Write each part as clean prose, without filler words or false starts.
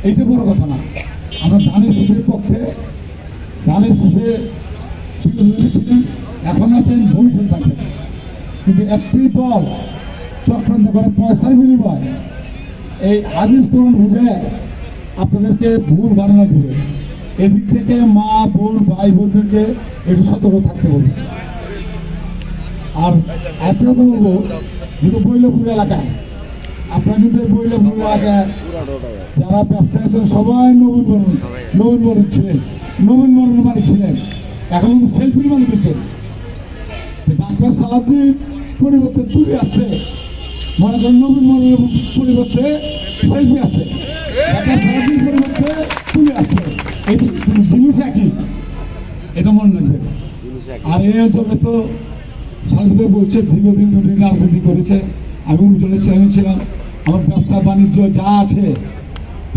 এইটা বড় কথা না। আমরা ধানের শীষের পক্ষে, ধানের শীষে ছিলেন, এখন আছেন, ভবিষ্যৎ থাকবেন। কিন্তু একটি দল চক্রান্ত করে পয়সার বিনিময় এই হাদিস কোরআন বুঝে আপনাদেরকে ভুল ধারণা দেবে। এদিক থেকে মা বোন ভাই বোনদেরকে একটু সতর্ক থাকতে বলবে। আর একটা কথা বলবো, যেহেতু বৈলপুর এলাকায়, আপনার কিন্তু বৈলপুর এলাকায় যারা ব্যবসা আছেন সবাই নবীন বরণ ছিলেন, নবীন বরণ মালিক ছিলেন, এখন কিন্তু সেলফির মালিক হয়েছেন। ডাক্তার সালাউদ্দিন পরিবর্তে তুলে আসছে, মনে করেন নবীন বরণের পরিবর্তে সেলফি আসছে, ডাক্তার সালাউদ্দিন পরিবর্তে তুলে আসছে। এই জিনিস একই, এটা মনে রাখবেন। আর এই অঞ্চলে তো সালাউদ্দিন বলছে দীর্ঘদিন রাজনীতি করেছে, আমি উপজেলার চেয়ারম্যান ছিলাম, আমার ব্যবসা বাণিজ্য যা আছে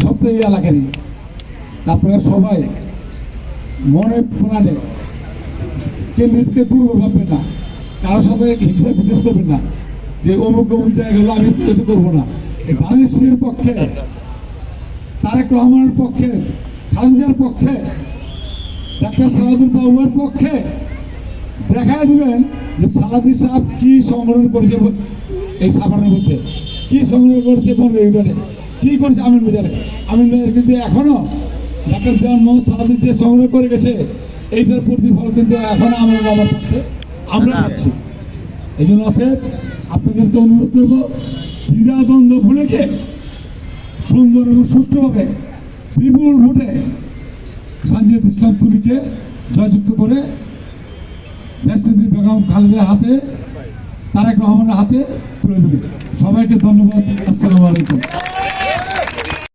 সব তো এই এলাকারই। আপনারা সবাই মনে প্রাণে কেন্দ্রকে দুর্বল ভাববেন না, কারোর সাথে হিংসা বিদ্বেষ করবেন না যে অমুক অমুক জায়গায় গেলো আমি এটা করবো না। এই ধানের শীষের পক্ষে, তারেক রহমানের পক্ষে, খালেদার পক্ষে, ডাক্তার সালাউদ্দিন বাবুর পক্ষে দেখায় দিবেন যে সালাউদ্দিন সাহেব কি সংগঠন করেছে এই সাভারের মধ্যে, কি সংগ্রহ করেছে ইউনিয়নে, কি করেছে আমিন বাজারে। আমিন বাজার কিন্তু এখনো ডাক্তার দেওয়ান মোহাম্মদ সালাউদ্দিন যে সংগ্রহ করে গেছে এইটার প্রতিফল কিন্তু এখনো আমার বাবা পাচ্ছে, আমরা পাচ্ছি। এই জন্য অতএব আপনাদেরকে অনুরোধ করবো, দ্বিধাদ্বন্দ্ব ভুলে গিয়ে সুন্দর এবং সুষ্ঠুভাবে বিপুল ভোটে সানজিদ ইসলাম তুলিকে জয়যুক্ত করে দেশনেত্রী বেগম খালেদার হাতে, তারেক রহমানের হাতে তুলে দেবে। সবাইকে ধন্যবাদ। আসসালামু আলাইকুম।